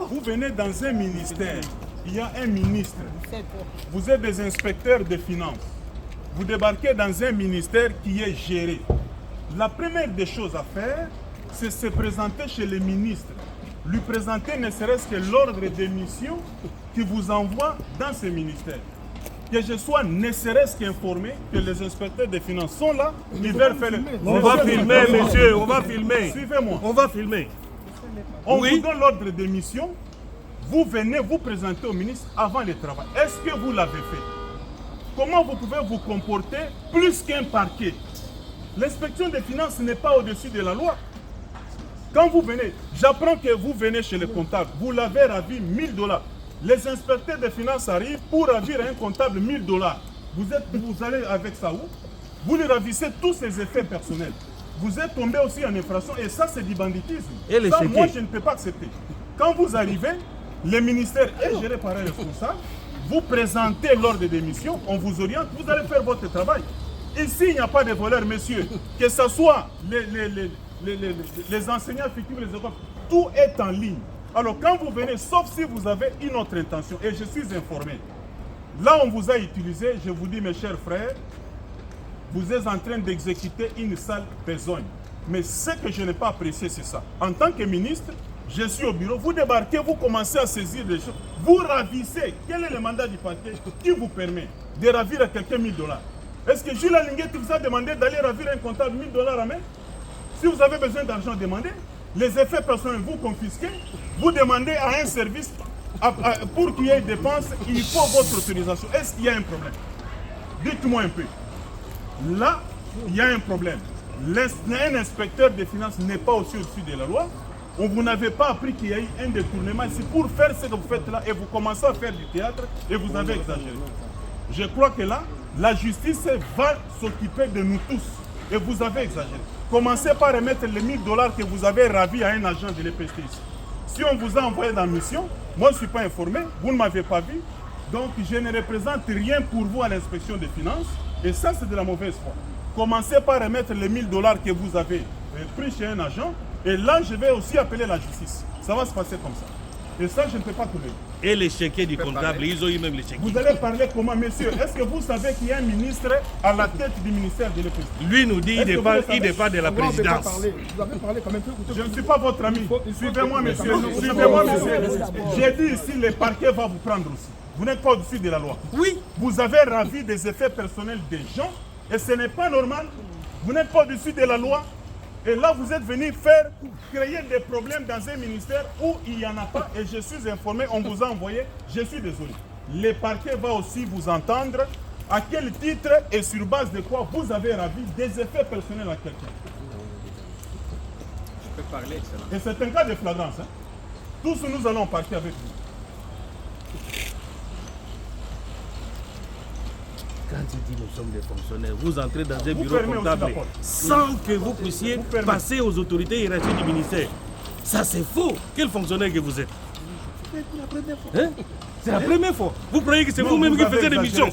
Vous venez dans un ministère, il y a un ministre, vous êtes des inspecteurs des finances, vous débarquez dans un ministère qui est géré. La première des choses à faire, c'est se présenter chez le ministre, lui présenter ne serait-ce que l'ordre de mission qui vous envoie dans ce ministère. Que je sois ne serait-ce qu'informé que les inspecteurs des finances sont là, ils veulent faire le... On va filmer, monsieur, on va filmer. Suivez-moi. On va filmer. On vous donne l'ordre de mission, vous venez vous présenter au ministre avant le travail. Est-ce que vous l'avez fait? Comment vous pouvez vous comporter plus qu'un parquet? L'inspection des finances n'est pas au-dessus de la loi. Quand vous venez, j'apprends que vous venez chez le comptable, vous l'avez ravi 1000 $. Les inspecteurs des finances arrivent pour ravir un comptable 1000 $. Vous allez avec ça où? Vous lui ravissez tous ses effets personnels. Vous êtes tombé aussi en infraction et ça c'est du banditisme. Et ça, moi je ne peux pas accepter. Quand vous arrivez, le ministère est géré par un responsable, vous présentez l'ordre de mission, on vous oriente, vous allez faire votre travail. Ici il n'y a pas de voleurs, messieurs, que ce soit les enseignants fictifs, les écoles, tout est en ligne. Alors quand vous venez, sauf si vous avez une autre intention, et je suis informé, là on vous a utilisé, je vous dis mes chers frères, vous êtes en train d'exécuter une sale besogne. Mais ce que je n'ai pas apprécié, c'est ça. En tant que ministre, je suis au bureau, vous débarquez, vous commencez à saisir des choses, vous ravissez. Quel est le mandat du parquet qui vous permet de ravir à quelqu'un 1000 $? Est-ce que Jules Alinguet vous a demandé d'aller ravir un comptable 1000 $ à main? Si vous avez besoin d'argent, demandez. Les effets personnels, vous confisquez, vous demandez à un service, pour qu'il y ait dépenses, il faut votre autorisation. Est-ce qu'il y a un problème? Dites-moi un peu. Là, il y a un problème. Un inspecteur des finances n'est pas aussi au-dessus de la loi. Vous n'avez pas appris qu'il y a eu un détournement. C'est pour faire ce que vous faites là et vous commencez à faire du théâtre et vous avez exagéré. Je crois que là, la justice va s'occuper de nous tous et vous avez exagéré. Commencez par remettre les 1000 $ que vous avez ravis à un agent de l'EPST ici. Si on vous a envoyé dans la mission, moi je ne suis pas informé, vous ne m'avez pas vu, donc je ne représente rien pour vous à l'inspection des finances et ça c'est de la mauvaise foi. Commencez par remettre les 1000 $ que vous avez pris chez un agent et là je vais aussi appeler la justice. Ça va se passer comme ça. Et ça je ne peux pas tolérer. Et les chéquiers du comptable, ils ont eu même les chéquiers. Vous allez parler comment, monsieur? Est-ce que vous savez qu'il y a un ministre à la tête du ministère de l'EPST? Lui nous dit qu'il dépend de la présidence. Vous avez parlé quand même. Je ne suis pas votre ami. Suivez-moi, monsieur. Suivez-moi, monsieur. J'ai dit ici, le parquet va vous prendre aussi. Vous n'êtes pas au-dessus de la loi. Oui. Vous avez ravi des effets personnels des gens et ce n'est pas normal. Vous n'êtes pas au-dessus de la loi. Et là, vous êtes venu créer des problèmes dans un ministère où il n'y en a pas. Et je suis informé, on vous a envoyé. Je suis désolé. Le parquet va aussi vous entendre. À quel titre et sur base de quoi vous avez ravi des effets personnels à quelqu'un? Je peux parler, excellent. Et c'est un cas de flagrance. Hein? Tous nous allons partir avec vous. Quand il dit nous sommes des fonctionnaires, vous entrez dans un bureau fermez aussi comptable la porte. sans que vous puissiez passer aux autorités hiérarchiques du ministère. Ça c'est faux. Quel fonctionnaire que vous êtes? Hein? C'est la première fois. Vous croyez que c'est vous-même qui faites des missions?